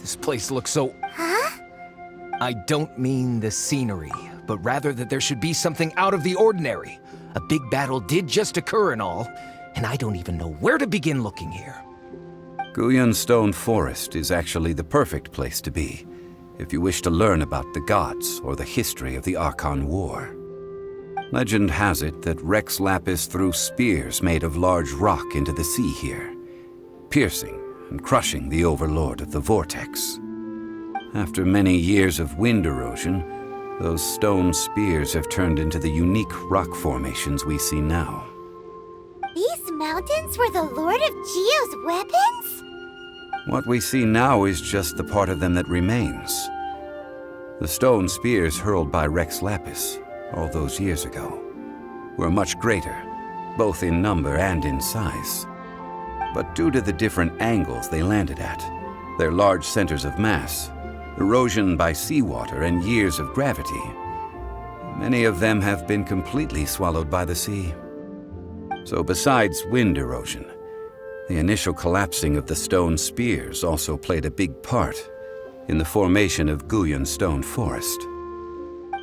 This place looks so... Huh? I don't mean the scenery, but rather that there should be something out of the ordinary. A big battle did just occur and all, and I don't even know where to begin looking here. Guyan Stone Forest is actually the perfect place to be, if you wish to learn about the gods or the history of the Archon War. Legend has it that Rex Lapis threw spears made of large rock into the sea here, piercing and crushing the Overlord of the Vortex. After many years of wind erosion, those stone spears have turned into the unique rock formations we see now. These mountains were the Lord of Geo's weapons? What we see now is just the part of them that remains. The stone spears hurled by Rex Lapis all those years ago were much greater, both in number and in size. But due to the different angles they landed at, their large centers of mass, erosion by seawater, and years of gravity, many of them have been completely swallowed by the sea. So besides wind erosion, the initial collapsing of the stone spears also played a big part in the formation of Guyan Stone Forest.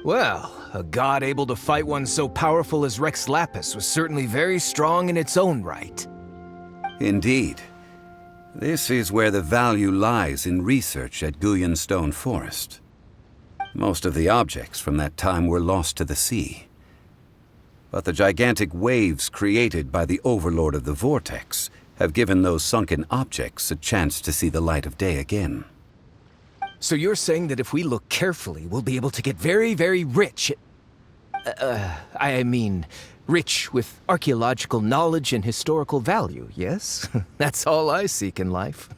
Well, a god able to fight one so powerful as Rex Lapis was certainly very strong in its own right. Indeed. This is where the value lies in research at Guyan Stone Forest. Most of the objects from that time were lost to the sea. But the gigantic waves created by the Overlord of the Vortex have given those sunken objects a chance to see the light of day again. So you're saying that if we look carefully, we'll be able to get very, very rich. I mean, rich with archaeological knowledge and historical value, yes? That's all I seek in life.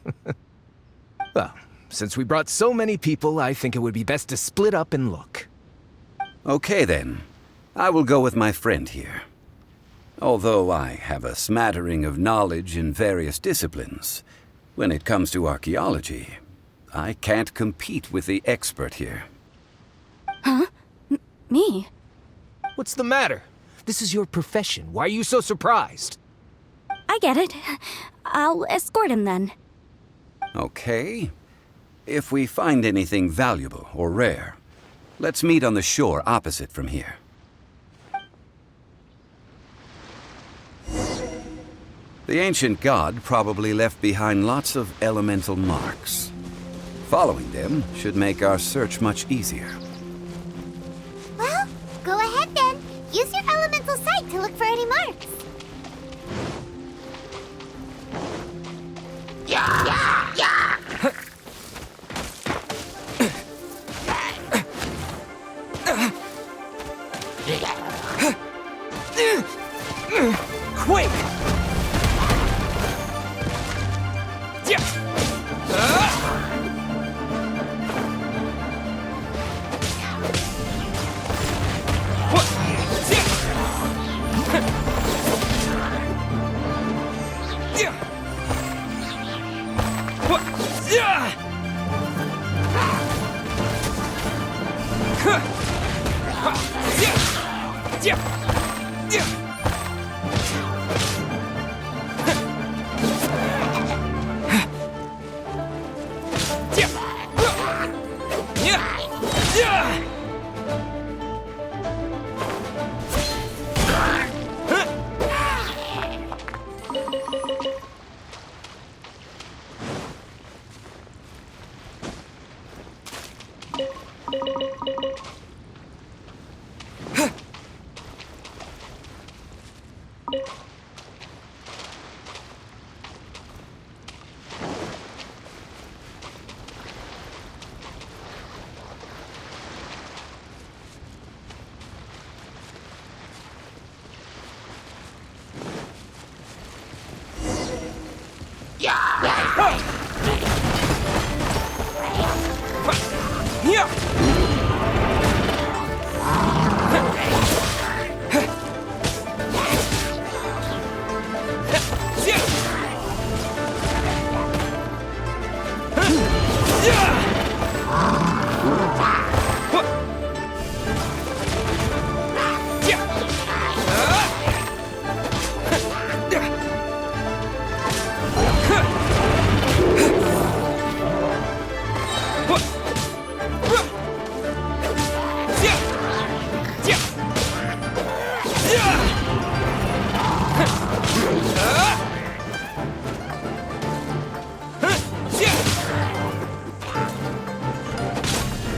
Well, since we brought so many people, I think it would be best to split up and look. Okay then. I will go with my friend here. Although I have a smattering of knowledge in various disciplines, when it comes to archaeology, I can't compete with the expert here. Huh? Me? What's the matter? This is your profession. Why are you so surprised? I get it. I'll escort him then. Okay. If we find anything valuable or rare, let's meet on the shore opposite from here. The ancient god probably left behind lots of elemental marks. Following them should make our search much easier. Well, go ahead then. Use your elemental sight to look for any marks. Quick!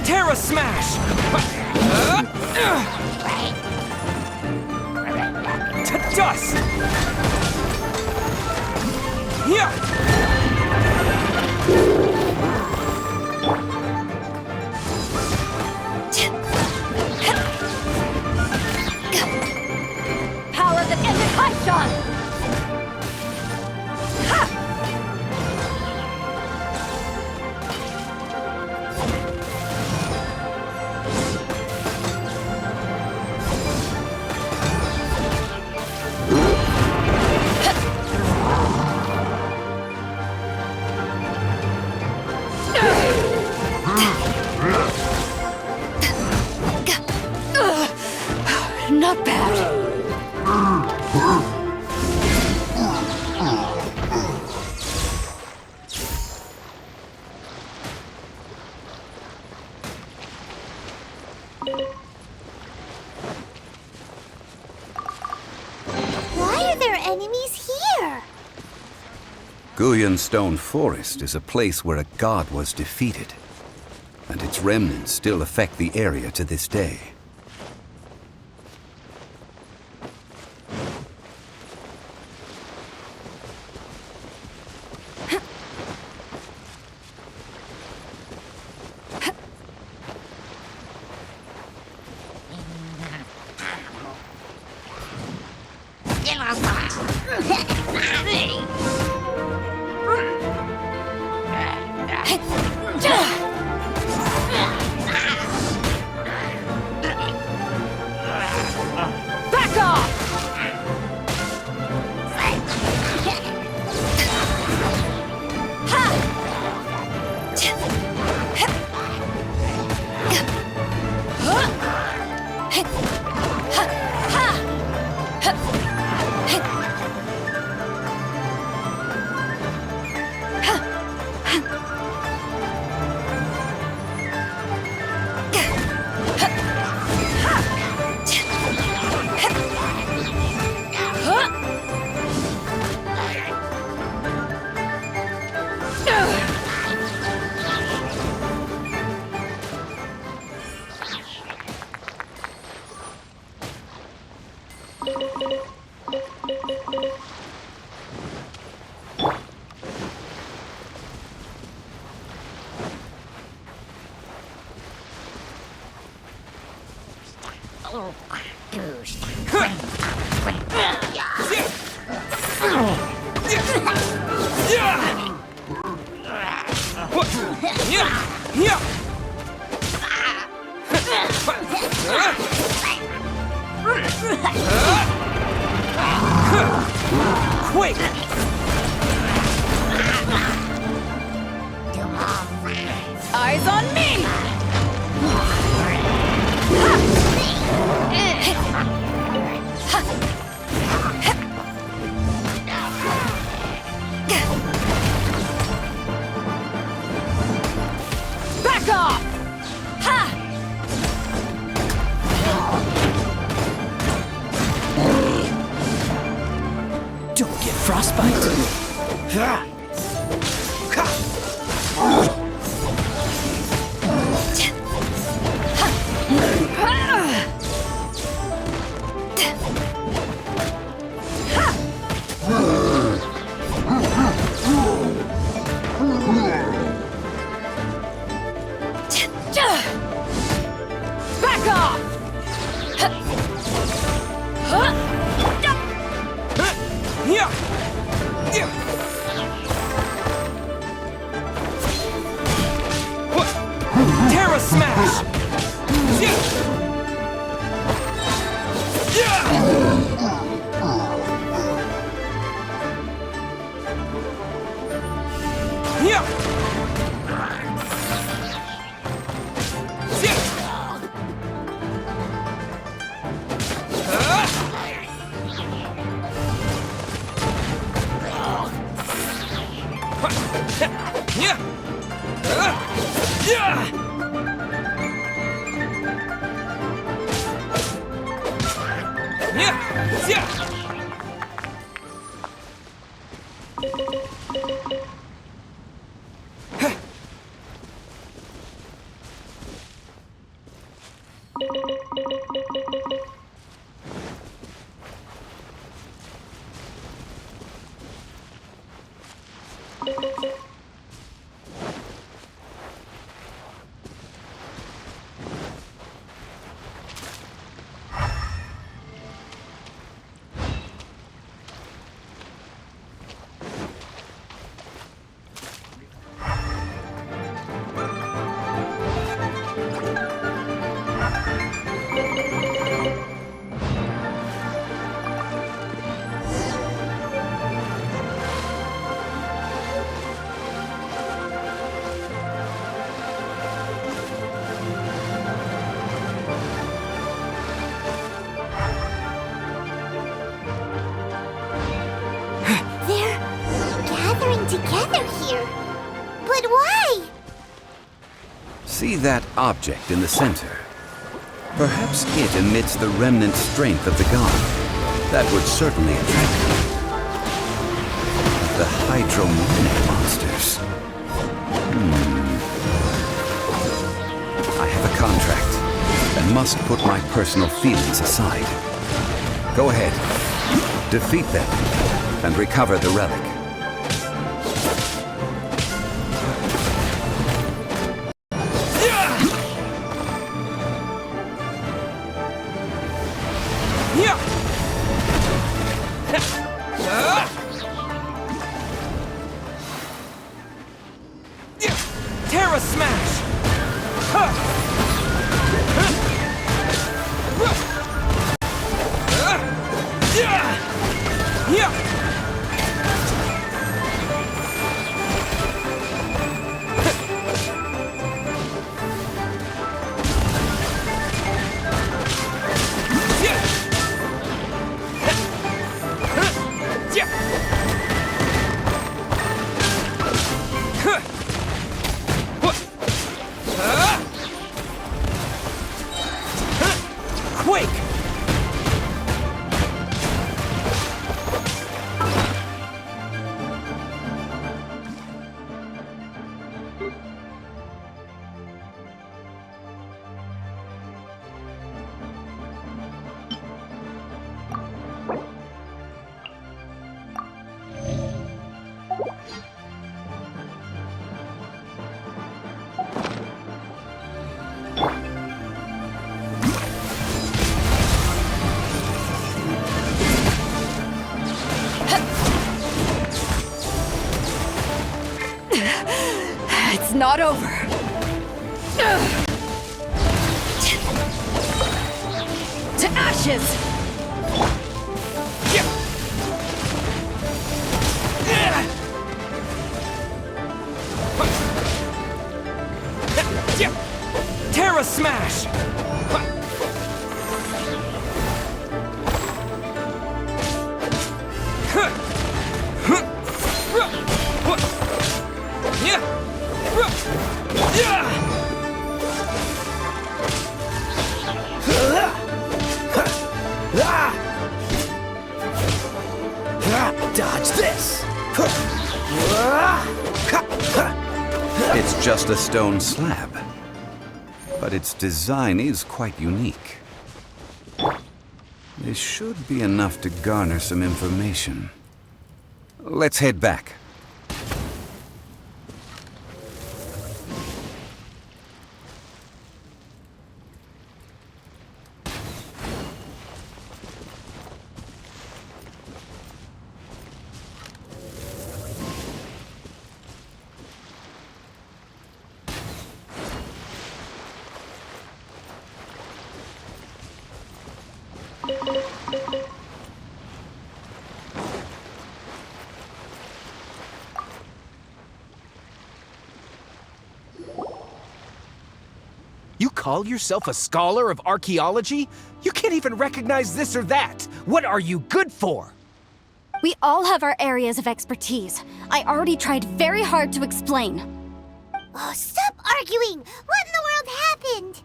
Terra Smash! To dust! Yeah! Power that ended Paishan! Not bad. Why are there enemies here? Guyan Stone Forest is a place where a god was defeated, and its remnants still affect the area to this day. Back off! Quick! Eyes on me! Back off! Ha! Don't get frostbite. Back off! Terra Smash! They're gathering together here. But why? See that object in the center? Perhaps it emits the remnant strength of the god. That would certainly attract them. The hydromanic monsters. I have a contract and must put my personal feelings aside. Go ahead. Defeat them and recover the relic. Terra Smash! Quake! It's not over. To ashes! Terra Smash! Dodge this! It's just a stone slab, but its design is quite unique. This should be enough to garner some information. Let's head back. You call yourself a scholar of archaeology? You can't even recognize this or that. What are you good for? We all have our areas of expertise. I already tried very hard to explain. Oh, stop arguing! What in the world happened?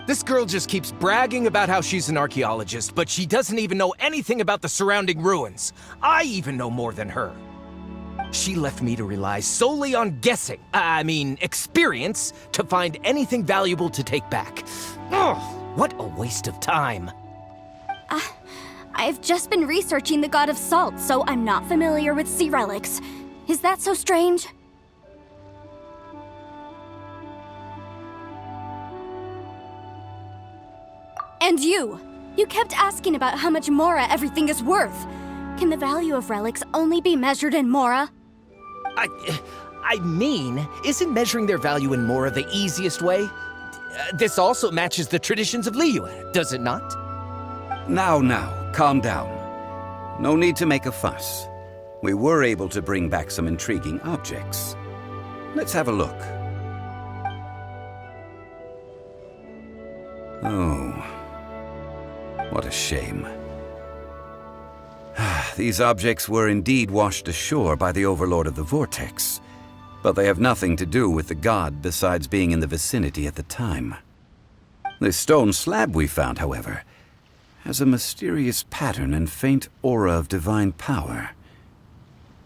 This girl just keeps bragging about how she's an archaeologist, but she doesn't even know anything about the surrounding ruins. I even know more than her. She left me to rely solely on guessing, experience, to find anything valuable to take back. Ugh, What a waste of time. I've just been researching the God of Salt, so I'm not familiar with sea relics. Is that so strange? And you kept asking about how much Mora everything is worth. Can the value of relics only be measured in Mora? I mean, isn't measuring their value in Mora the easiest way? This also matches the traditions of Liyue, does it not? Now, calm down. No need to make a fuss. We were able to bring back some intriguing objects. Let's have a look. Oh, what a shame. These objects were indeed washed ashore by the Overlord of the Vortex, but they have nothing to do with the god besides being in the vicinity at the time. This stone slab we found, however, has a mysterious pattern and faint aura of divine power.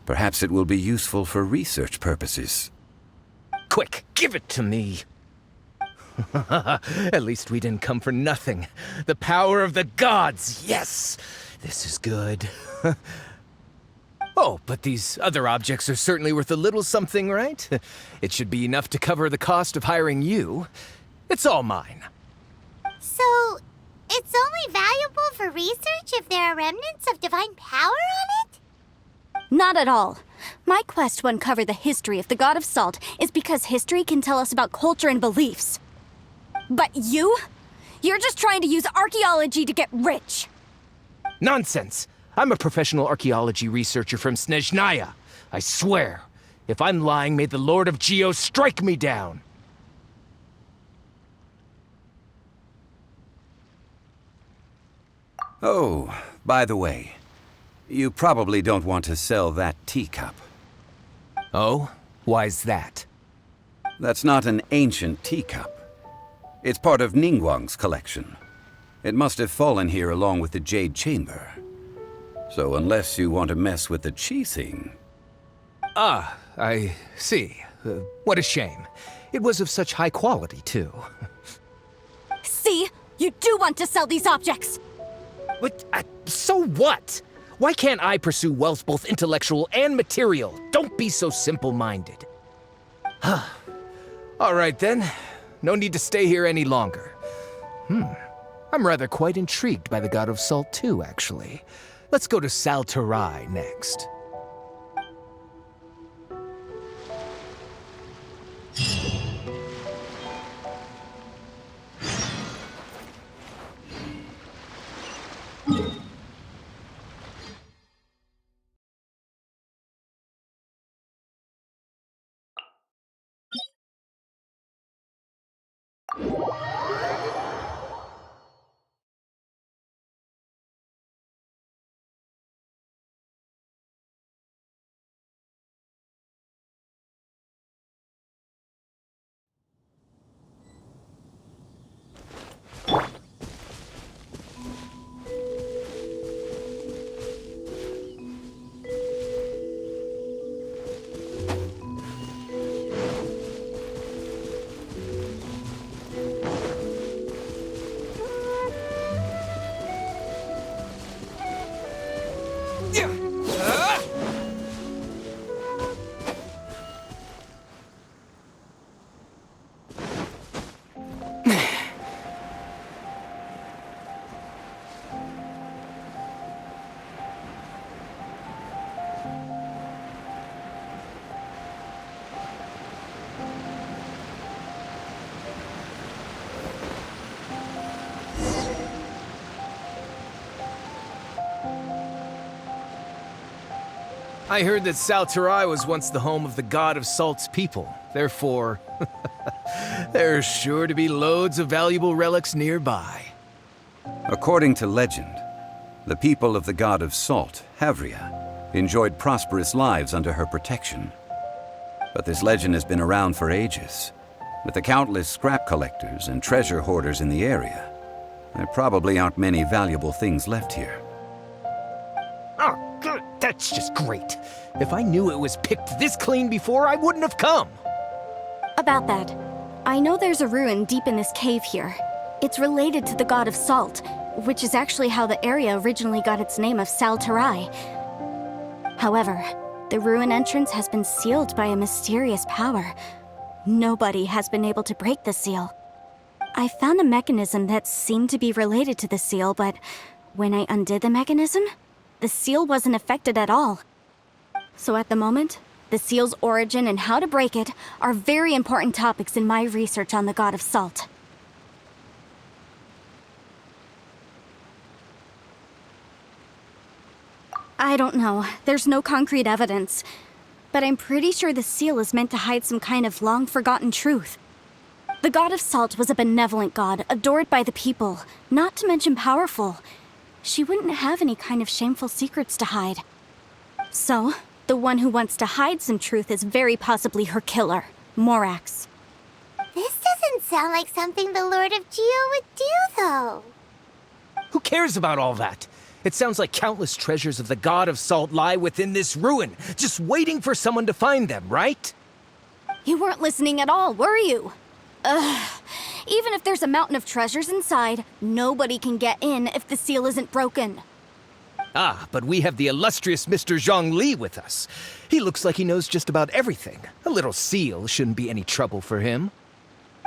Perhaps it will be useful for research purposes. Quick, give it to me. At least we didn't come for nothing. The power of the gods, yes! This is good. Oh, but these other objects are certainly worth a little something, right? It should be enough to cover the cost of hiring you. It's all mine. So, it's only valuable for research if there are remnants of divine power on it? Not at all. My quest to uncover the history of the God of Salt is because history can tell us about culture and beliefs. But you're just trying to use archaeology to get rich. Nonsense! I'm a professional archaeology researcher from Snezhnaya. I swear, if I'm lying, may the Lord of Geo strike me down. Oh, by the way, you probably don't want to sell that teacup. Oh? Why's that? That's not an ancient teacup. It's part of Ningguang's collection. It must have fallen here along with the Jade Chamber. So unless you want to mess with the Qixing... Ah, I see. What a shame. It was of such high quality, too. See? You do want to sell these objects! But, so what? Why can't I pursue wealth both intellectual and material? Don't be so simple-minded. All right, then. No need to stay here any longer. I'm rather quite intrigued by the God of Salt, too, actually. Let's go to Sal Tarai next. I heard that Sal Tarai was once the home of the God of Salt's people. Therefore, there's sure to be loads of valuable relics nearby. According to legend, the people of the God of Salt, Havria, enjoyed prosperous lives under her protection. But this legend has been around for ages. With the countless scrap collectors and treasure hoarders in the area, there probably aren't many valuable things left here. Oh, good. That's just great. If I knew it was picked this clean before, I wouldn't have come. About that, I know there's a ruin deep in this cave here. It's related to the god of salt, which is actually how the area originally got its name of Sal Tarai. However, the ruin entrance has been sealed by a mysterious power. Nobody has been able to break the seal. I found a mechanism that seemed to be related to the seal, but when I undid the mechanism, the seal wasn't affected at all. So at the moment, the seal's origin and how to break it are very important topics in my research on the god of salt. I don't know. There's no concrete evidence. But I'm pretty sure the seal is meant to hide some kind of long-forgotten truth. The god of salt was a benevolent god, adored by the people, not to mention powerful. She wouldn't have any kind of shameful secrets to hide. So, the one who wants to hide some truth is very possibly her killer, Morax. This doesn't sound like something the Lord of Geo would do, though. Who cares about all that? It sounds like countless treasures of the God of Salt lie within this ruin, just waiting for someone to find them, right? You weren't listening at all, were you? Ugh. Even if there's a mountain of treasures inside, nobody can get in if the seal isn't broken. Ah, but we have the illustrious Mr. Zhongli with us. He looks like he knows just about everything. A little seal shouldn't be any trouble for him.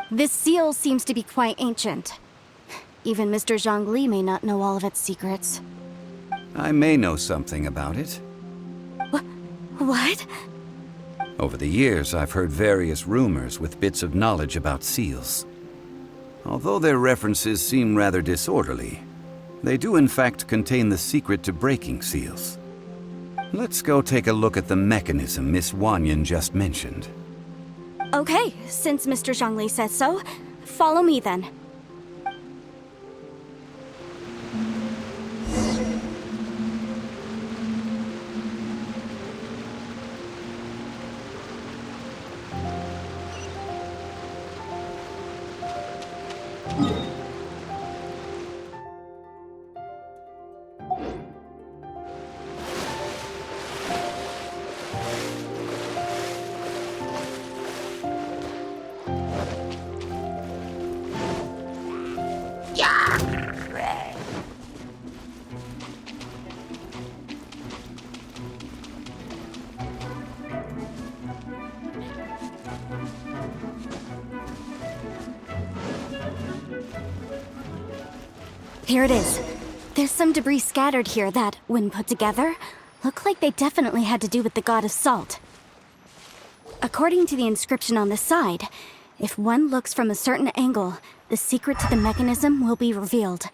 This seal seems to be quite ancient. Even Mr. Zhongli may not know all of its secrets. I may know something about it. What? Over the years, I've heard various rumors with bits of knowledge about seals. Although their references seem rather disorderly, they do in fact contain the secret to breaking seals. Let's go take a look at the mechanism Miss Wanyan just mentioned. Okay, since Mr. Zhongli says so, follow me then. Here it is. There's some debris scattered here that, when put together, look like they definitely had to do with the god of salt. According to the inscription on the side, if one looks from a certain angle, the secret to the mechanism will be revealed.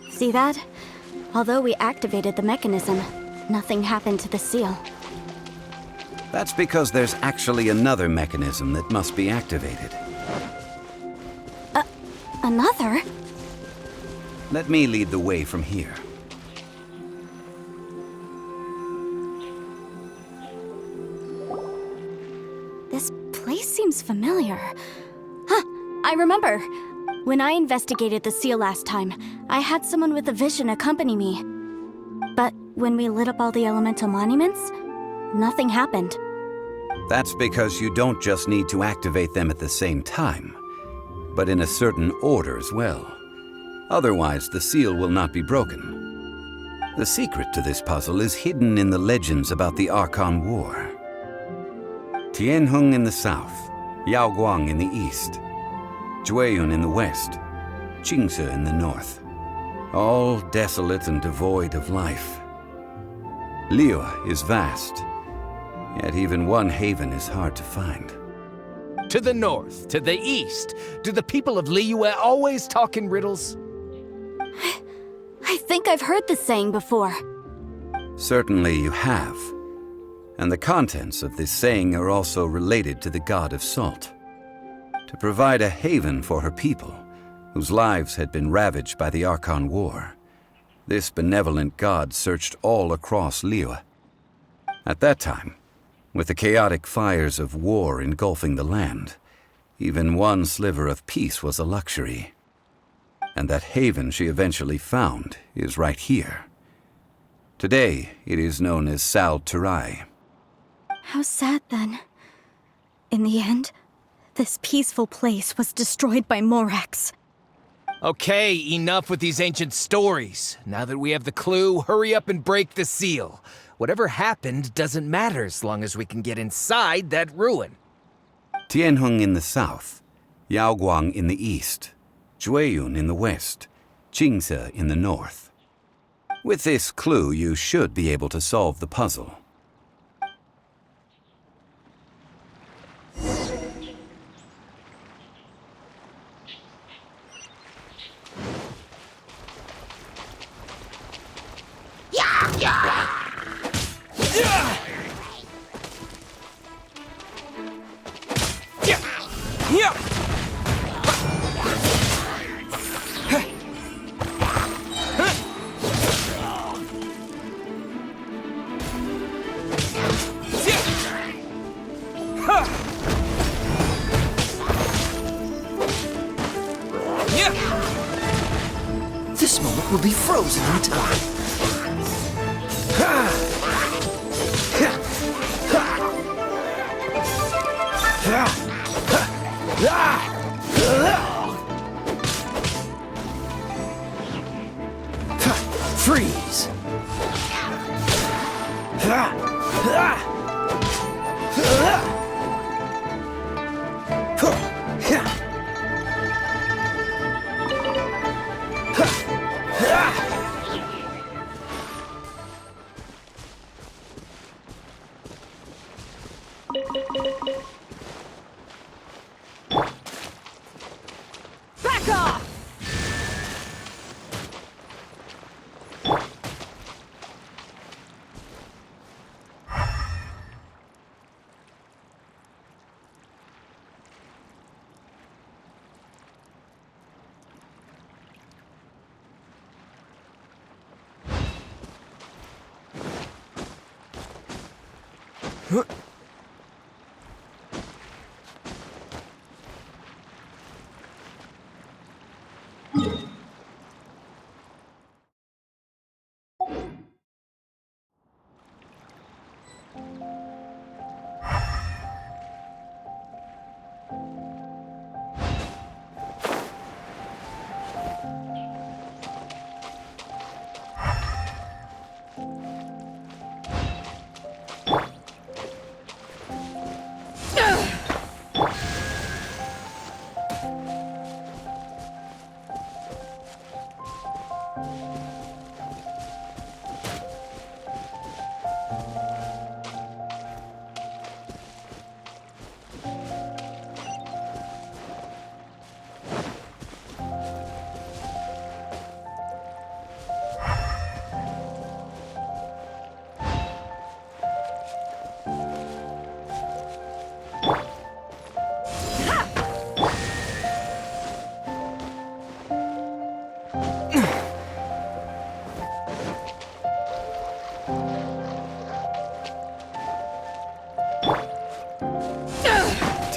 See that? Although we activated the mechanism, nothing happened to the seal. That's because there's actually another mechanism that must be activated. Another? Let me lead the way from here. This place seems familiar. Huh, I remember. When I investigated the seal last time, I had someone with a vision accompany me. But when we lit up all the elemental monuments, nothing happened. That's because you don't just need to activate them at the same time, but in a certain order as well. Otherwise, the seal will not be broken. The secret to this puzzle is hidden in the legends about the Archon War. Tianheng in the south, Yaoguang in the east, Jueyun in the west, Qingce in the north. All desolate and devoid of life. Liyue is vast, yet even one haven is hard to find. To the north, to the east. Do the people of Liyue always talk in riddles? I think I've heard this saying before. Certainly you have. And the contents of this saying are also related to the god of salt. To provide a haven for her people, whose lives had been ravaged by the Archon War, this benevolent god searched all across Liyue. At that time, with the chaotic fires of war engulfing the land, even one sliver of peace was a luxury. And that haven she eventually found is right here. Today, it is known as Sal Turai. How sad then. In the end, this peaceful place was destroyed by Morax. Okay, enough with these ancient stories. Now that we have the clue, hurry up and break the seal. Whatever happened doesn't matter as long as we can get inside that ruin. Tianheng in the south, Yaoguang in the east, Jueyun in the west, Jingze in the north. With this clue, you should be able to solve the puzzle. This moment will be frozen in time. Freeze! Back off!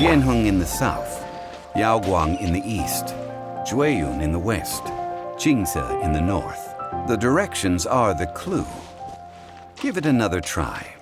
Tianheng in the south, Yaoguang in the east, Jueyun in the west, Jingze in the north. The directions are the clue. Give it another try.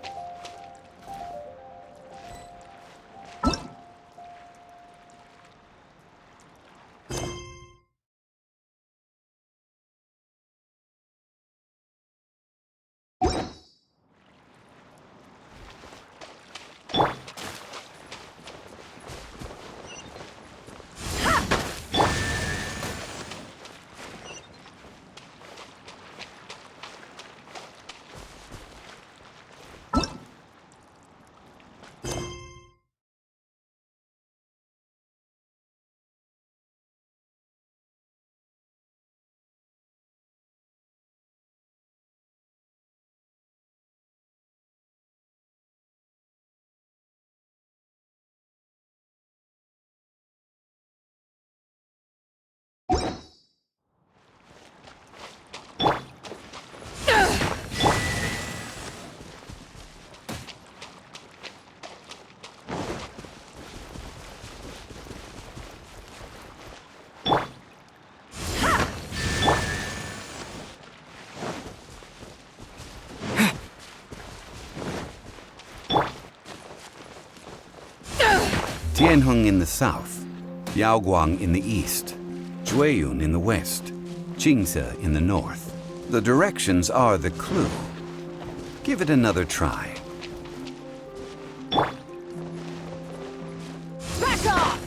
Tianheng in the south, Yaoguang in the east, Jueyun in the west, Qingce in the north. The directions are the clue. Give it another try. Back off!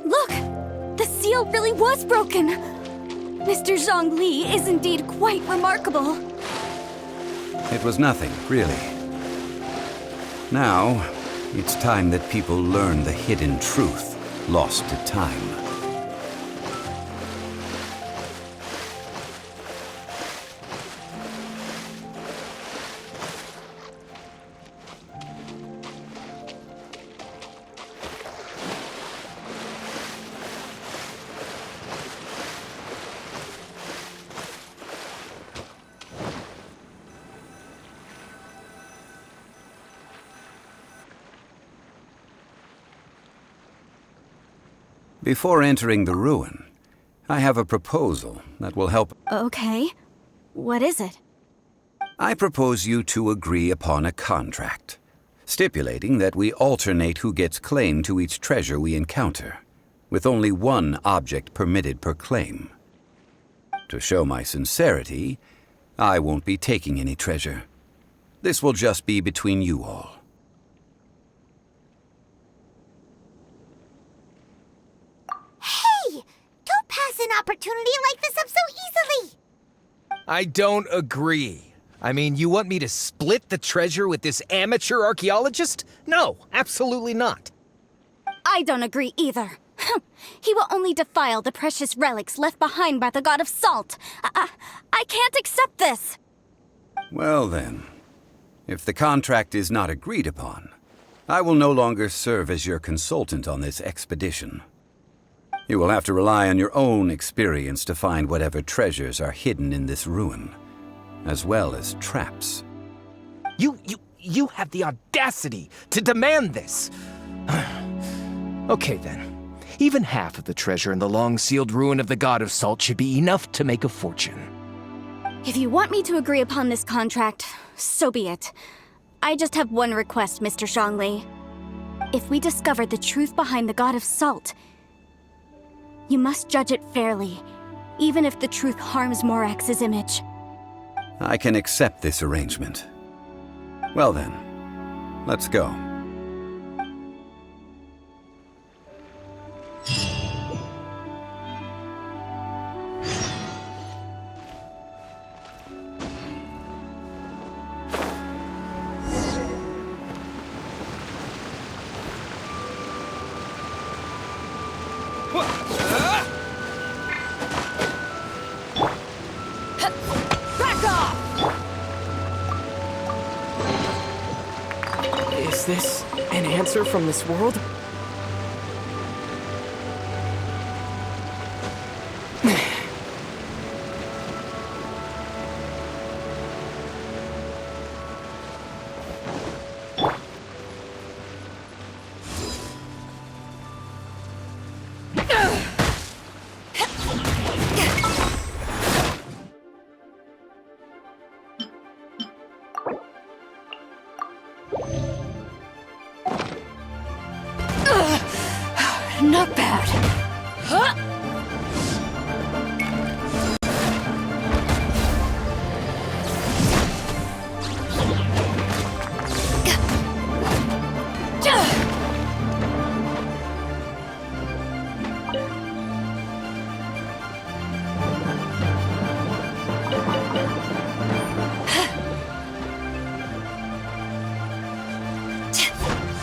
Look! The seal really was broken! Mr. Zhongli is indeed quite remarkable. It was nothing, really. Now, it's time that people learn the hidden truth lost to time. Before entering the ruin, I have a proposal that will help. Okay. What is it? I propose you to agree upon a contract, stipulating that we alternate who gets claim to each treasure we encounter, with only one object permitted per claim. To show my sincerity, I won't be taking any treasure. This will just be between you all. Hey! Don't pass an opportunity like this up so easily! I don't agree. I mean, you want me to split the treasure with this amateur archaeologist? No, absolutely not. I don't agree either. He will only defile the precious relics left behind by the God of Salt. I can't accept this. Well then, if the contract is not agreed upon, I will no longer serve as your consultant on this expedition. You will have to rely on your own experience to find whatever treasures are hidden in this ruin, as well as traps. You have the audacity to demand this. Okay then. Even half of the treasure in the long-sealed ruin of the God of Salt should be enough to make a fortune. If you want me to agree upon this contract, so be it. I just have one request, Mr. Zhongli. If we discover the truth behind the God of Salt, you must judge it fairly, even if the truth harms Morax's image. I can accept this arrangement. Well then, let's go. Back off! Is this an answer from this world? Not bad. Huh?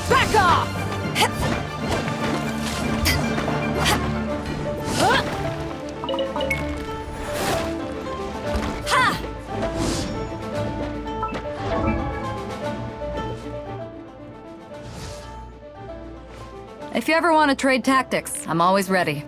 Back off! If you ever want to trade tactics, I'm always ready.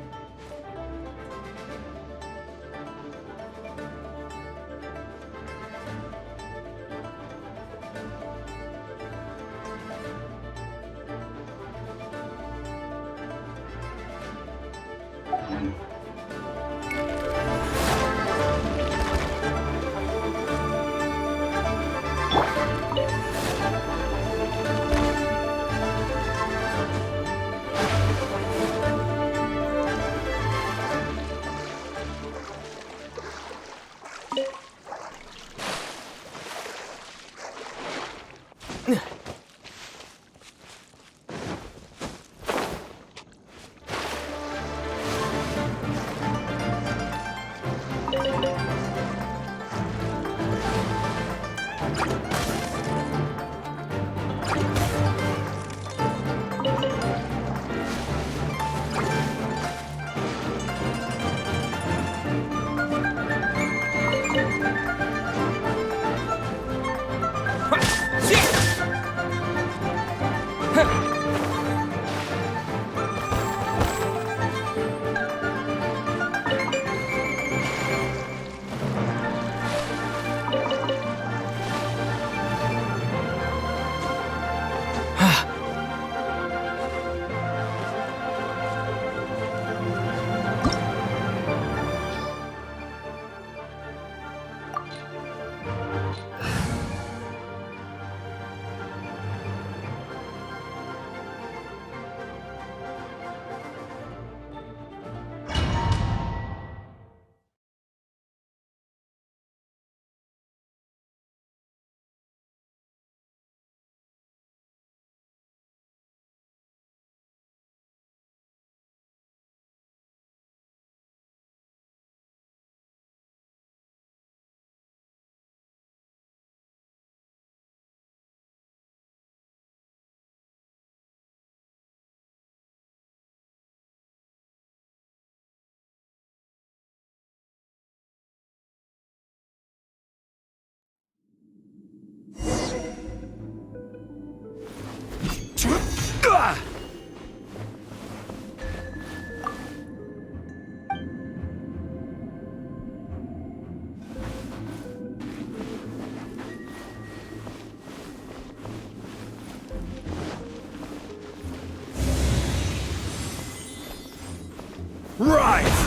Rise!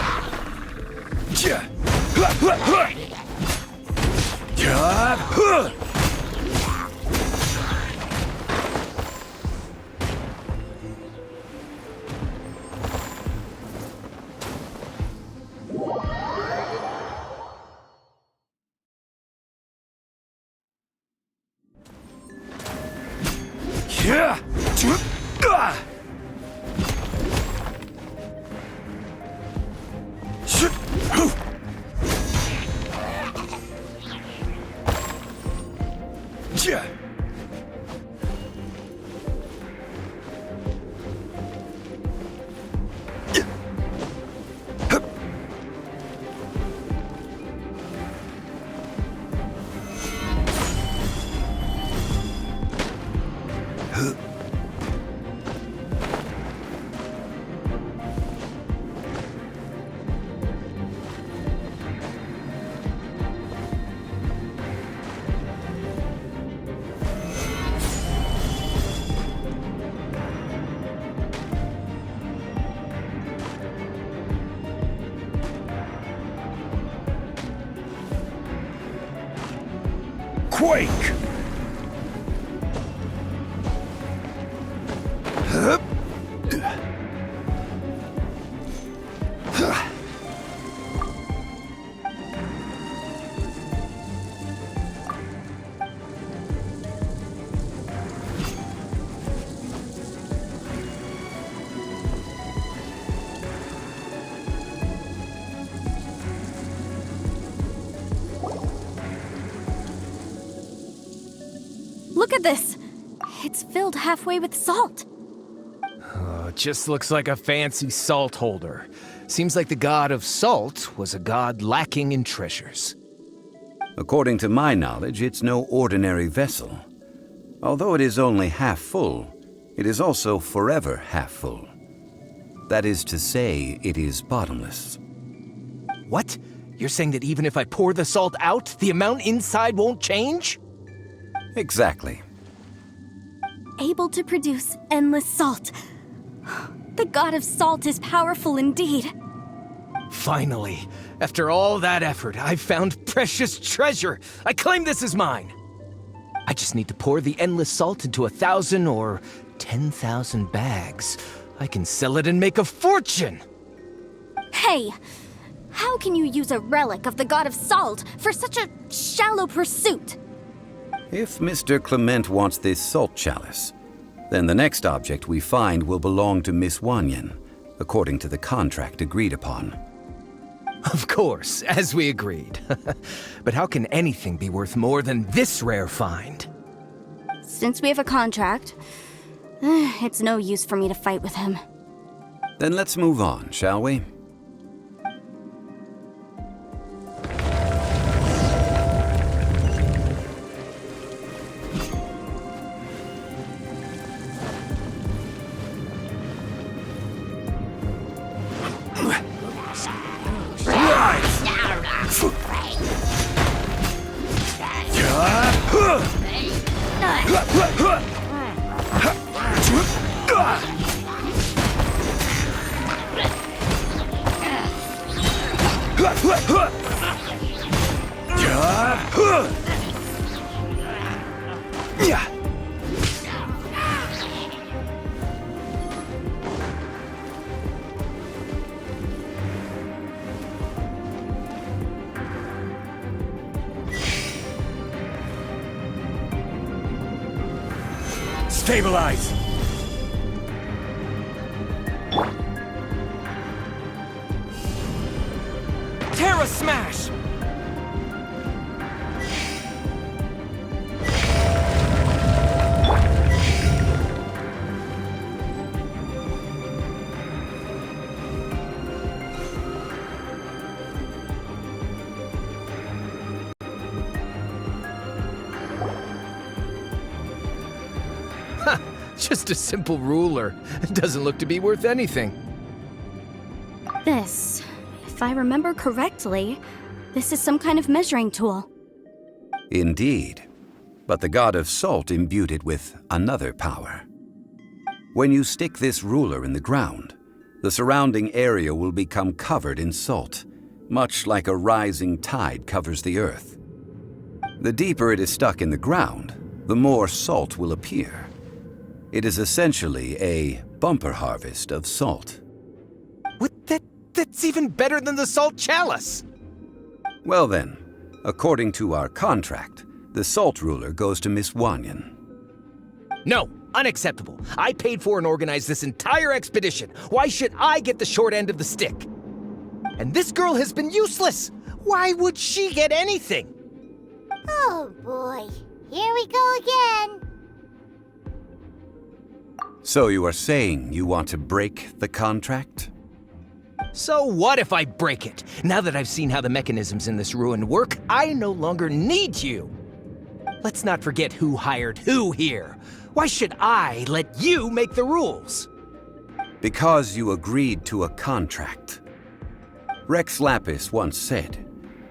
Quake! Look at this! It's filled halfway with salt. Oh, it just looks like a fancy salt holder. Seems like the god of salt was a god lacking in treasures. According to my knowledge, it's no ordinary vessel. Although it is only half full, It is also forever half full. That is to say, it is bottomless. What? You're saying that even if I pour the salt out, the amount inside won't change? Exactly. Able to produce endless salt. The god of salt is powerful indeed. Finally, after all that effort, I've found precious treasure. I claim this as mine. I just need to pour the endless salt into 1,000 or 10,000 bags. I can sell it and make a fortune. Hey, how can you use a relic of the god of salt for such a shallow pursuit? If Mr. Clement wants this salt chalice, then the next object we find will belong to Miss Wanyan, according to the contract agreed upon. Of course, as we agreed. But how can anything be worth more than this rare find? Since we have a contract, it's no use for me to fight with him. Then let's move on, shall we? Stabilize! Terra Smash! Just a simple ruler. It doesn't look to be worth anything. This, if I remember correctly, this is some kind of measuring tool. Indeed. But the god of salt imbued it with another power. When you stick this ruler in the ground, the surrounding area will become covered in salt, much like a rising tide covers the earth. The deeper it is stuck in the ground, the more salt will appear. It is essentially a bumper harvest of salt. What? That's even better than the salt chalice! Well then, according to our contract, the salt ruler goes to Miss Wanyan. No, unacceptable. I paid for and organized this entire expedition. Why should I get the short end of the stick? And this girl has been useless. Why would she get anything? Oh boy, here we go again. So you are saying you want to break the contract? So what if I break it? Now that I've seen how the mechanisms in this ruin work, I no longer need you. Let's not forget who hired who here. Why should I let you make the rules? Because you agreed to a contract. Rex Lapis once said,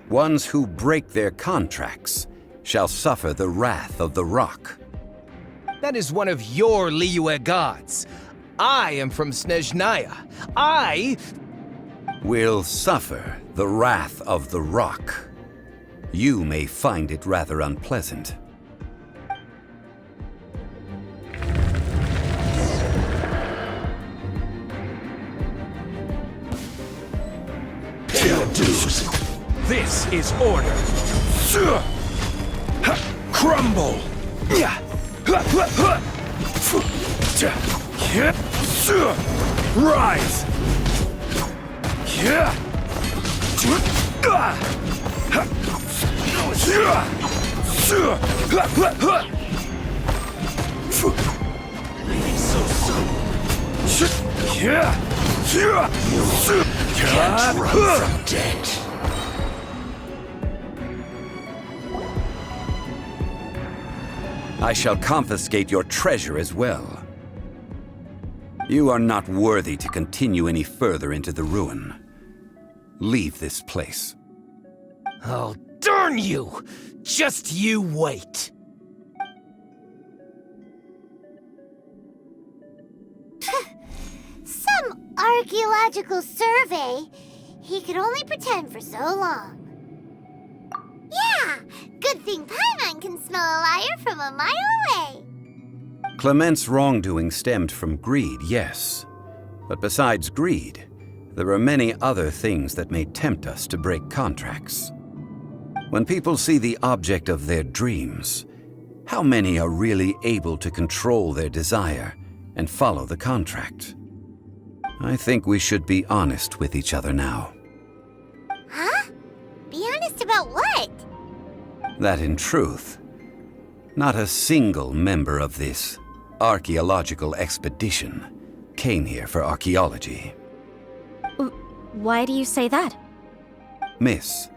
"Ones who break their contracts shall suffer the wrath of the rock." That is one of your Liyue gods. I am from Snezhnaya. I will suffer the wrath of the rock. You may find it rather unpleasant. This is order. Crumble. Rise. Can't run from death. I shall confiscate your treasure as well. You are not worthy to continue any further into the ruin. Leave this place. Oh, darn you! Just you wait! Some archaeological survey. He could only pretend for so long. Yeah, good thing Paimon can smell a liar from a mile away. Clement's wrongdoing stemmed from greed, yes. But besides greed, there are many other things that may tempt us to break contracts. When people see the object of their dreams, how many are really able to control their desire and follow the contract? I think we should be honest with each other now. Huh? Be honest about what? That in truth, not a single member of this archaeological expedition came here for archaeology. Why do you say that? Miss,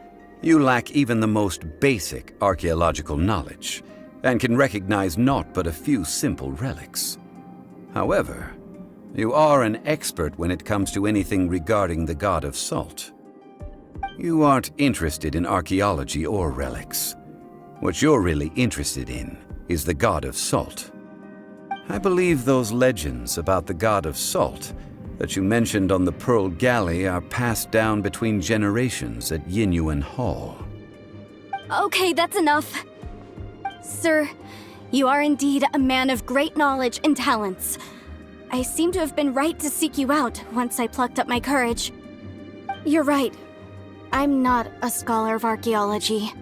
you lack even the most basic archaeological knowledge, and can recognize naught but a few simple relics. However, you are an expert when it comes to anything regarding the God of Salt. You aren't interested in archaeology or relics. What you're really interested in is the God of Salt. I believe those legends about the God of Salt that you mentioned on the Pearl Galley are passed down between generations at Yinyuan Hall. Okay, that's enough. Sir, you are indeed a man of great knowledge and talents. I seem to have been right to seek you out once I plucked up my courage. You're right. I'm not a scholar of archaeology.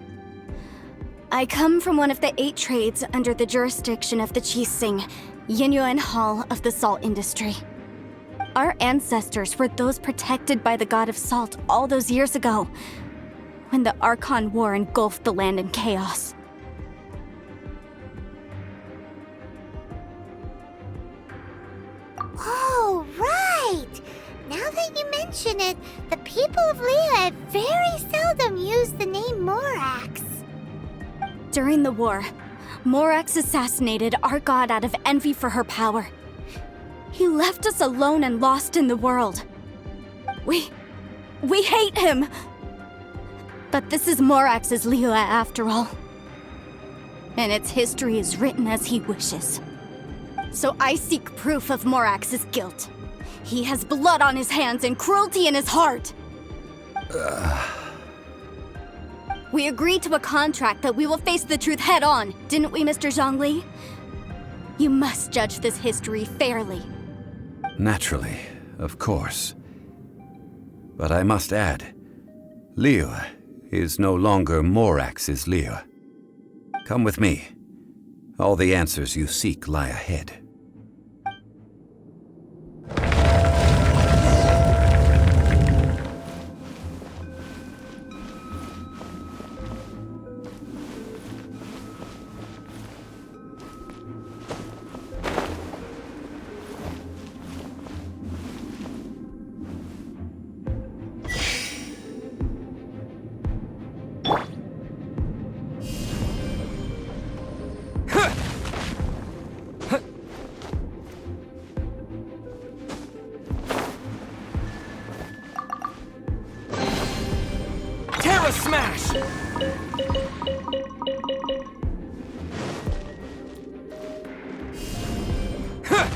I come from one of the 8 trades under the jurisdiction of the Qixing, Yinyuan Hall of the salt industry. Our ancestors were those protected by the God of Salt all those years ago, when the Archon War engulfed the land in chaos. Oh, right! Now that you mention it, the people of Liyue very seldom use the name Morax. During the war, Morax assassinated our god out of envy for her power. He left us alone and lost in the world. We hate him! But this is Morax's Liyue after all. And its history is written as he wishes. So I seek proof of Morax's guilt. He has blood on his hands and cruelty in his heart. We agreed to a contract that we will face the truth head on, didn't we, Mr. Zhongli? You must judge this history fairly. Naturally, of course. But I must add, Liyue is no longer Morax's Liyue. Come with me. All the answers you seek lie ahead. Terra Smash! Huh.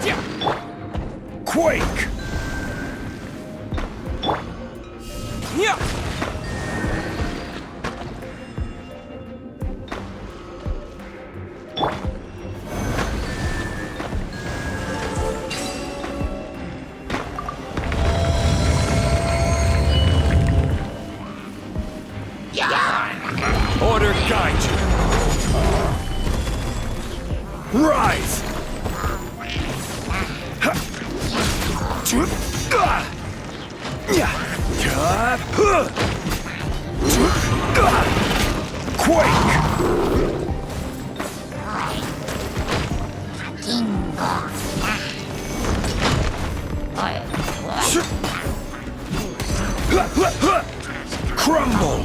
Yeah. Quake! Yeah. Order guide you. Rise! Quake! Crumble!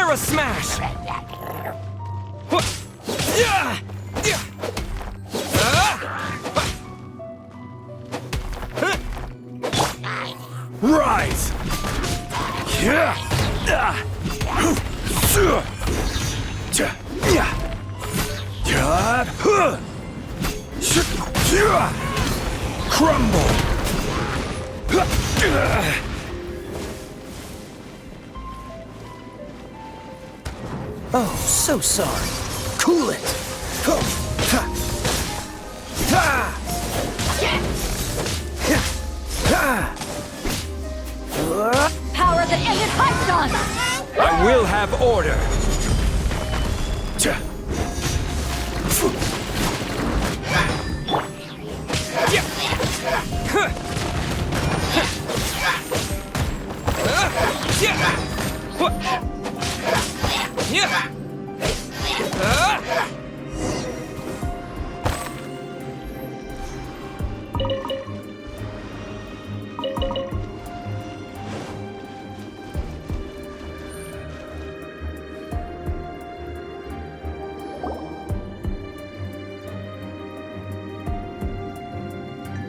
Terra Smash! Yeah! Yeah! Rise! Yeah! Crumble! Oh, so sorry. Cool it. Power that ended Hypnon! I will have order.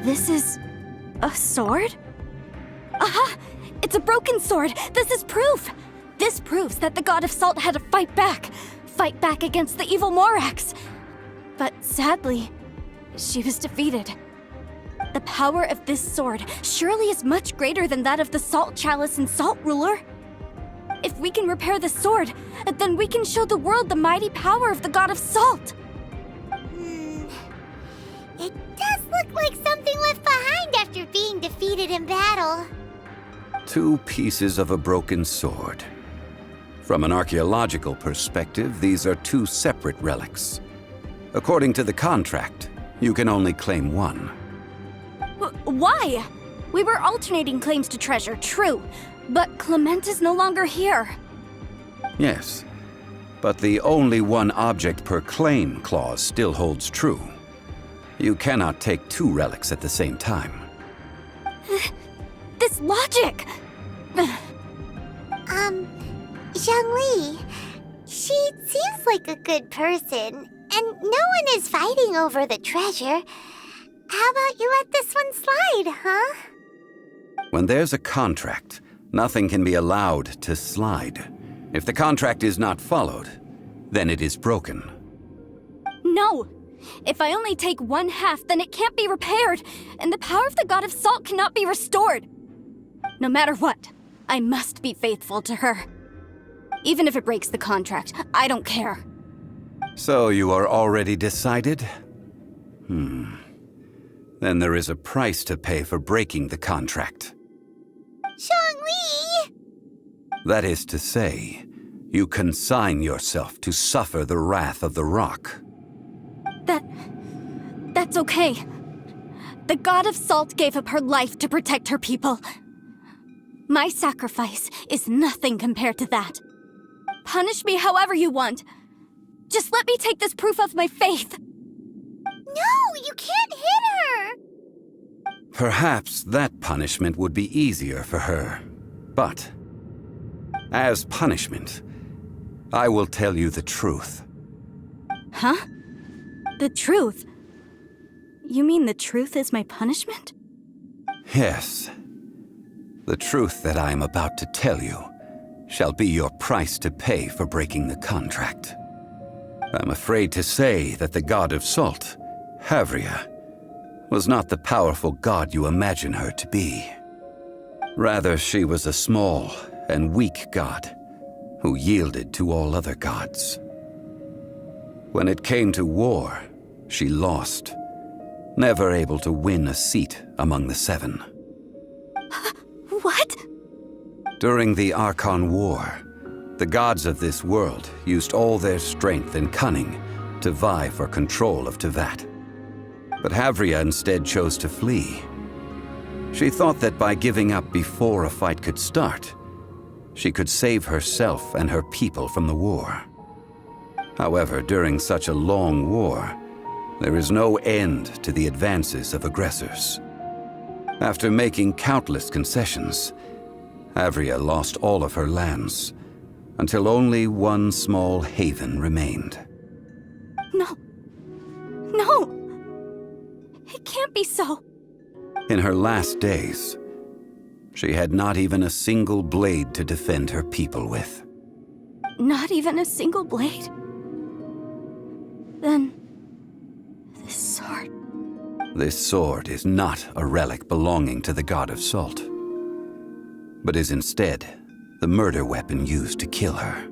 This is a sword? Aha! It's a broken sword! This is proof! This proves that the God of Salt had to fight back against the evil Morax. But sadly, she was defeated. The power of this sword surely is much greater than that of the Salt Chalice and Salt Ruler. If we can repair the sword, then we can show the world the mighty power of the God of Salt. It does look like something left behind after being defeated in battle. 2 pieces of a broken sword. From an archaeological perspective, these are 2 separate relics. According to the contract, you can only claim one. Why? We were alternating claims to treasure, true, but Clement is no longer here. Yes, but the only one object per claim clause still holds true. You cannot take 2 relics at the same time. This logic! Zhongli, she seems like a good person, and no one is fighting over the treasure. How about you let this one slide, huh? When there's a contract, nothing can be allowed to slide. If the contract is not followed, then it is broken. No! If I only take 1/2, then it can't be repaired, and the power of the God of Salt cannot be restored. No matter what, I must be faithful to her. Even if it breaks the contract, I don't care. So you are already decided? Then there is a price to pay for breaking the contract. Zhongli! That is to say, you consign yourself to suffer the wrath of the rock. That's okay. The God of Salt gave up her life to protect her people. My sacrifice is nothing compared to that. Punish me however you want. Just let me take this proof of my faith. No, you can't hit her! Perhaps that punishment would be easier for her. But, as punishment, I will tell you the truth. Huh? The truth? You mean the truth is my punishment? Yes. The truth that I am about to tell you shall be your price to pay for breaking the contract. I'm afraid to say that the God of Salt, Havria, was not the powerful god you imagine her to be. Rather, she was a small and weak god who yielded to all other gods. When it came to war, she lost, never able to win a seat among the 7. What? During the Archon War, the gods of this world used all their strength and cunning to vie for control of Teyvat. But Havria instead chose to flee. She thought that by giving up before a fight could start, she could save herself and her people from the war. However, during such a long war, there is no end to the advances of aggressors. After making countless concessions, Havria lost all of her lands, until only one small haven remained. No. No! It can't be so. In her last days, she had not even a single blade to defend her people with. Not even a single blade? Then... this sword... This sword is not a relic belonging to the God of Salt, but is instead the murder weapon used to kill her.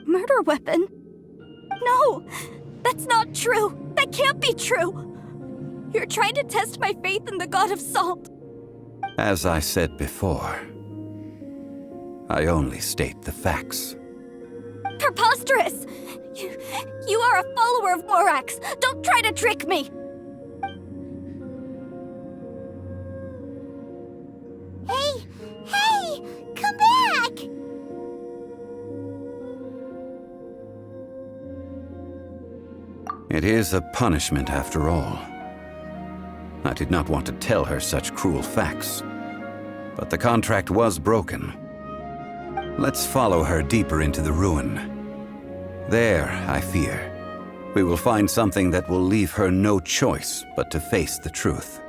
Murder weapon? No! That's not true! That can't be true! You're trying to test my faith in the God of Salt. As I said before, I only state the facts. Preposterous! You are a follower of Morax! Don't try to trick me! Hey! Hey! Come back! It is a punishment after all. I did not want to tell her such cruel facts, but the contract was broken. Let's follow her deeper into the ruin. There, I fear, we will find something that will leave her no choice but to face the truth.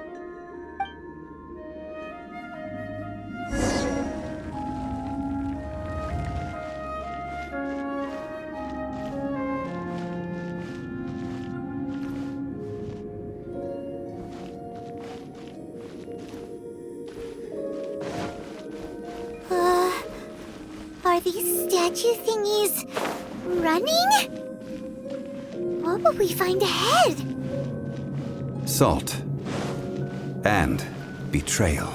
Are these statue thingies running? What will we find ahead? Salt and betrayal.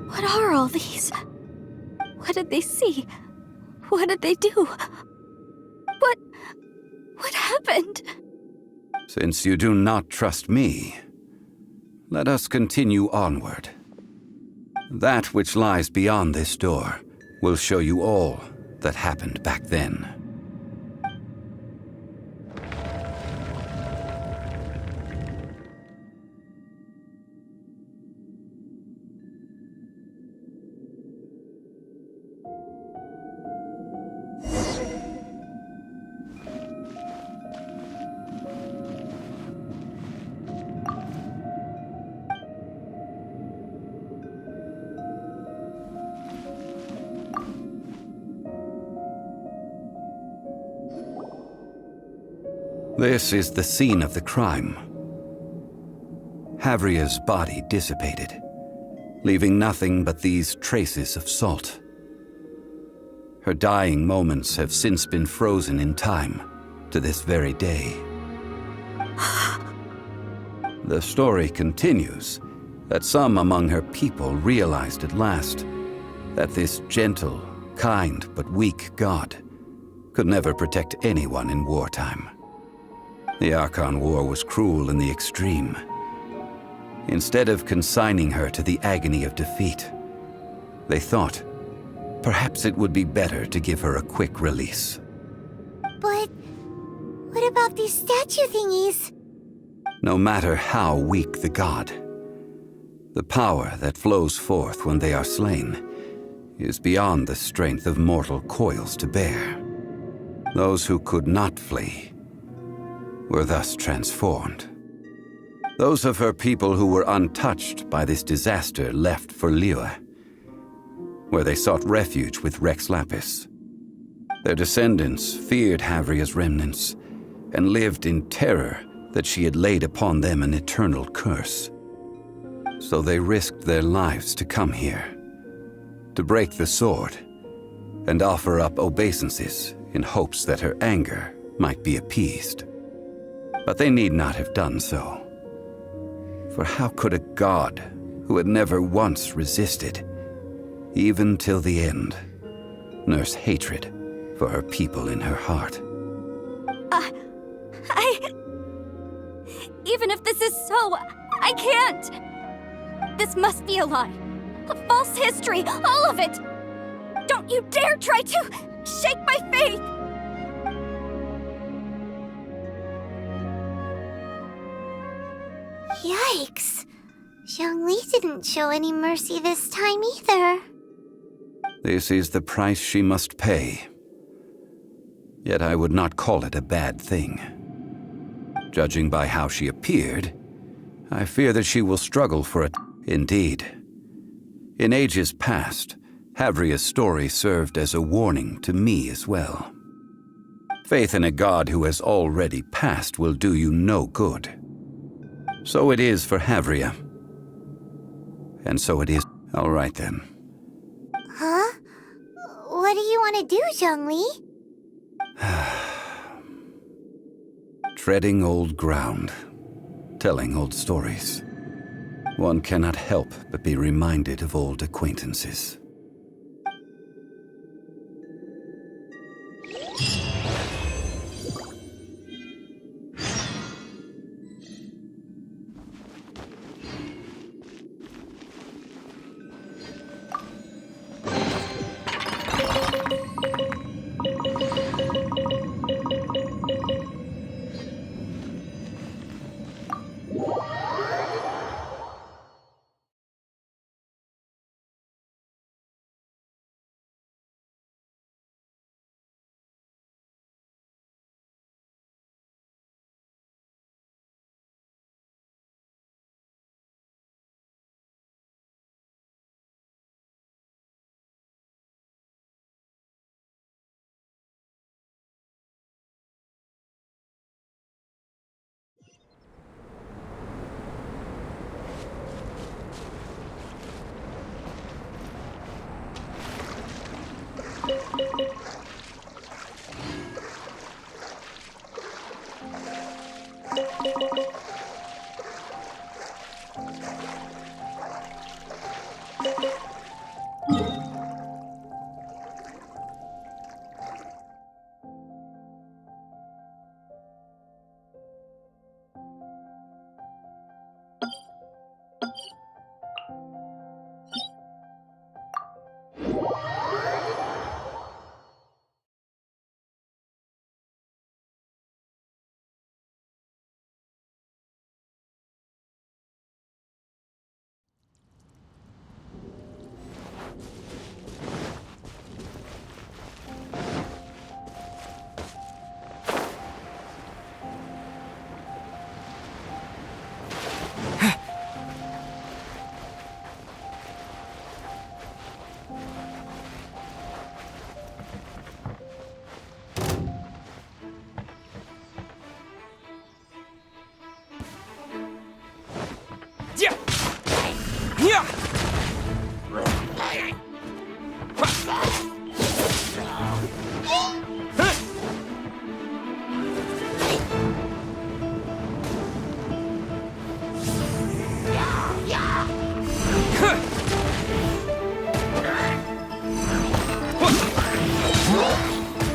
What are all these? What did they see? What did they do? What happened? Since you do not trust me, let us continue onward. That which lies beyond this door will show you all that happened back then. This is the scene of the crime. Havria's body dissipated, leaving nothing but these traces of salt. Her dying moments have since been frozen in time to this very day. The story continues that some among her people realized at last that this gentle, kind, but weak god could never protect anyone in wartime. The Archon War was cruel in the extreme. Instead of consigning her to the agony of defeat, they thought perhaps it would be better to give her a quick release. But what about these statue thingies? No matter how weak the god, the power that flows forth when they are slain is beyond the strength of mortal coils to bear. Those who could not flee were thus transformed. Those of her people who were untouched by this disaster left for Liyue, where they sought refuge with Rex Lapis. Their descendants feared Havria's remnants and lived in terror that she had laid upon them an eternal curse. So they risked their lives to come here, to break the sword and offer up obeisances in hopes that her anger might be appeased. But they need not have done so. For how could a god who had never once resisted, even till the end, nurse hatred for her people in her heart? Even if this is so, I can't! This must be a lie. A false history, all of it! Don't you dare try to shake my faith! Yikes. Zhongli didn't show any mercy this time either. This is the price she must pay. Yet I would not call it a bad thing. Judging by how she appeared, I fear that she will struggle for it. Indeed. In ages past, Havria's story served as a warning to me as well. Faith in a god who has already passed will do you no good. So it is for Havria. And so it is. All right then. Huh? What do you want to do, Zhongli? Treading old ground, telling old stories. One cannot help but be reminded of old acquaintances.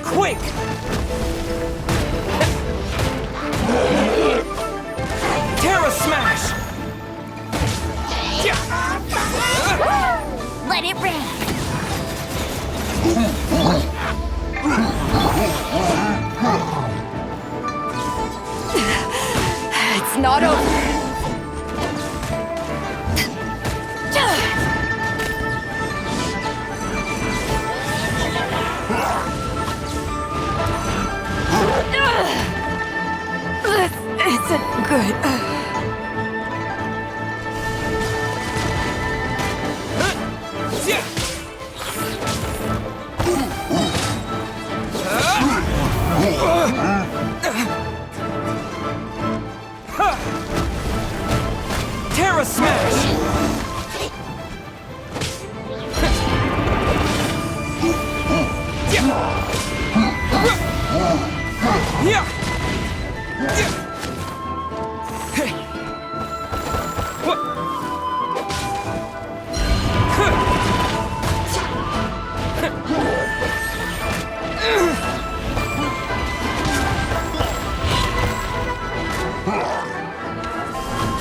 Quick! Terra Smash! Let it rain! It's not over. This isn't good. Terra Smash!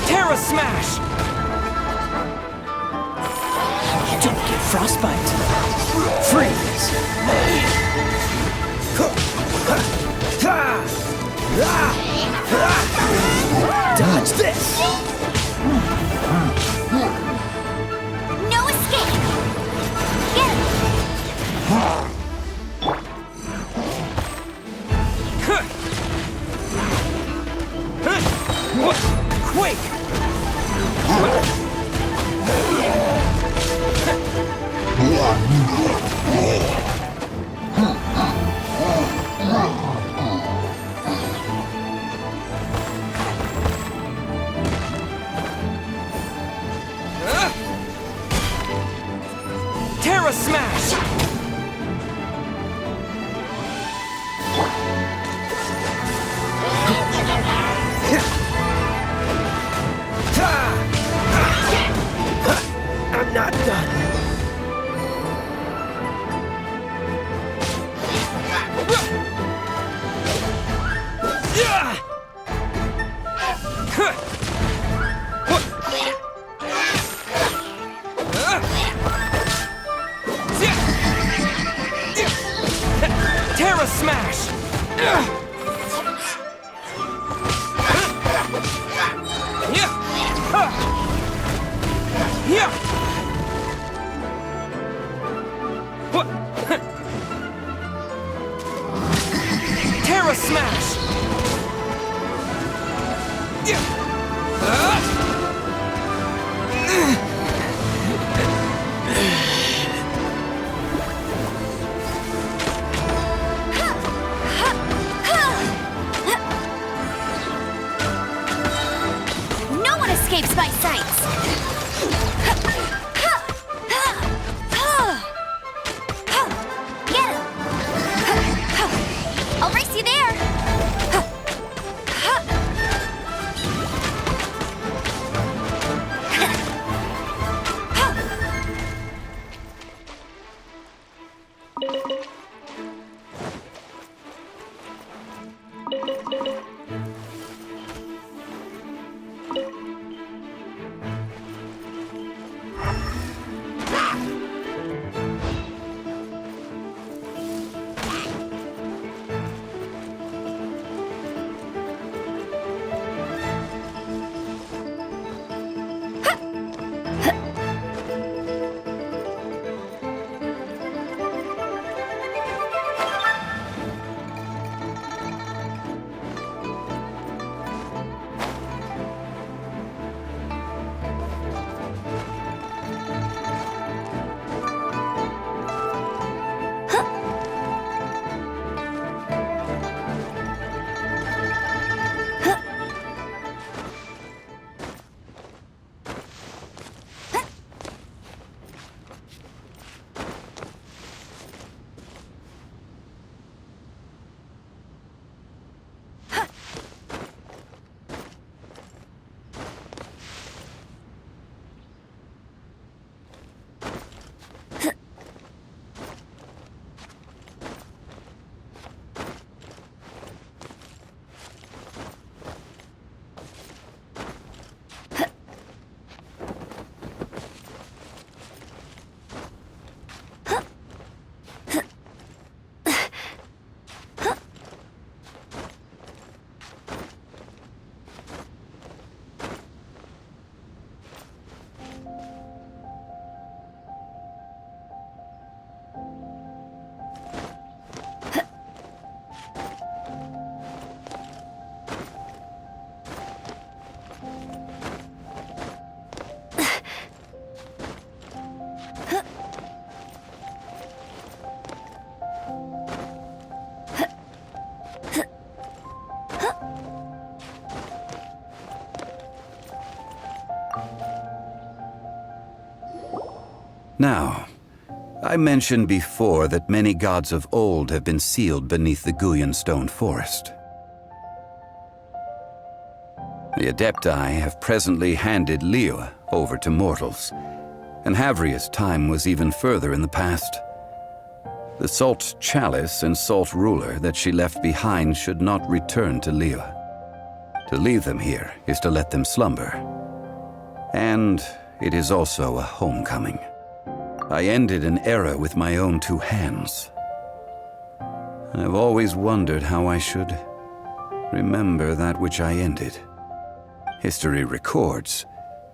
Terra Smash! Don't get frostbite. Freeze! Dodge this! Smash! Terra Smash! No one escapes my sights! Get him! I'll race you there! Now, I mentioned before that many gods of old have been sealed beneath the Guyan Stone Forest. The Adepti have presently handed Liyue over to mortals, and Havria's time was even further in the past. The Salt Chalice and Salt Ruler that she left behind should not return to Liyue. To leave them here is to let them slumber. And it is also a homecoming. I ended an era with my own two hands. I've always wondered how I should remember that which I ended. History records,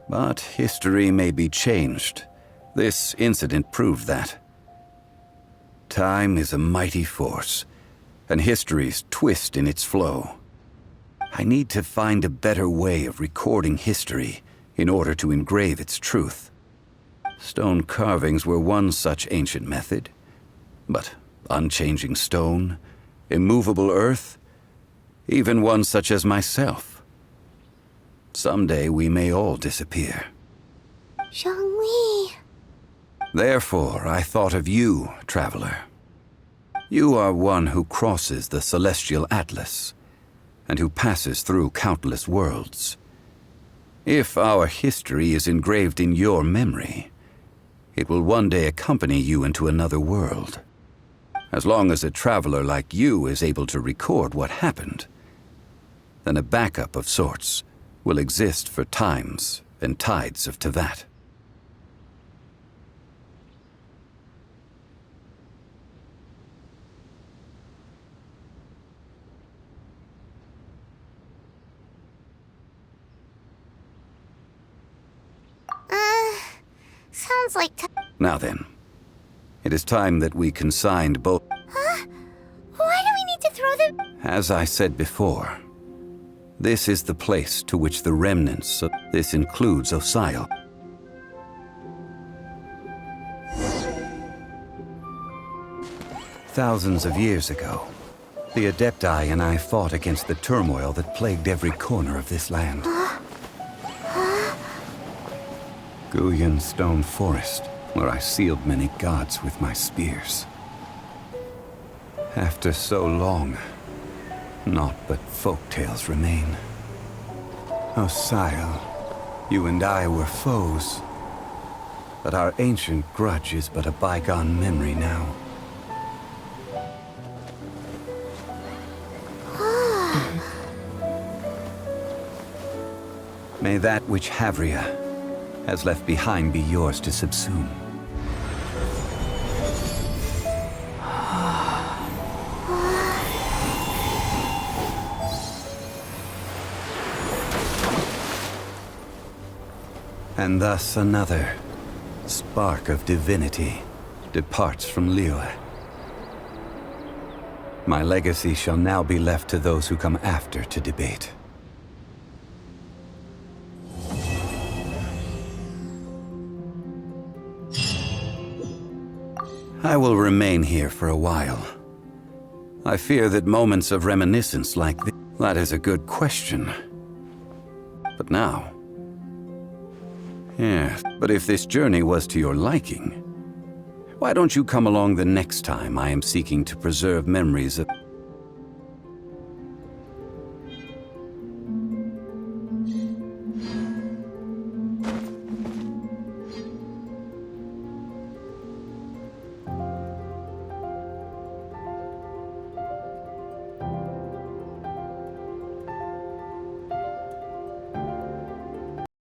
but history may be changed. This incident proved that. Time is a mighty force, and history's twist in its flow. I need to find a better way of recording history in order to engrave its truth. Stone carvings were one such ancient method, but unchanging stone, immovable earth, even one such as myself. Someday we may all disappear. Zhongli. Therefore, I thought of you, traveler. You are one who crosses the celestial atlas, and who passes through countless worlds. If our history is engraved in your memory, it will one day accompany you into another world. As long as a traveler like you is able to record what happened, then a backup of sorts will exist for times and tides of Teyvat. sounds like Now then, it is time that we consigned both. Huh? Why do we need to throw them? As I said before, this is the place to which the remnants of this includes Osial. Thousands of years ago, the Adepti and I fought against the turmoil that plagued every corner of this land. Guyan Stone Forest, where I sealed many gods with my spears. After so long, naught but folk tales remain. Osial, you and I were foes, but our ancient grudge is but a bygone memory now. May that which Havria has left behind be yours to subsume. And thus another spark of divinity departs from Liyue. My legacy shall now be left to those who come after to debate. I will remain here for a while. I fear that moments of reminiscence like this... That is a good question. But now... Yeah, but if this journey was to your liking, why don't you come along the next time I am seeking to preserve memories of...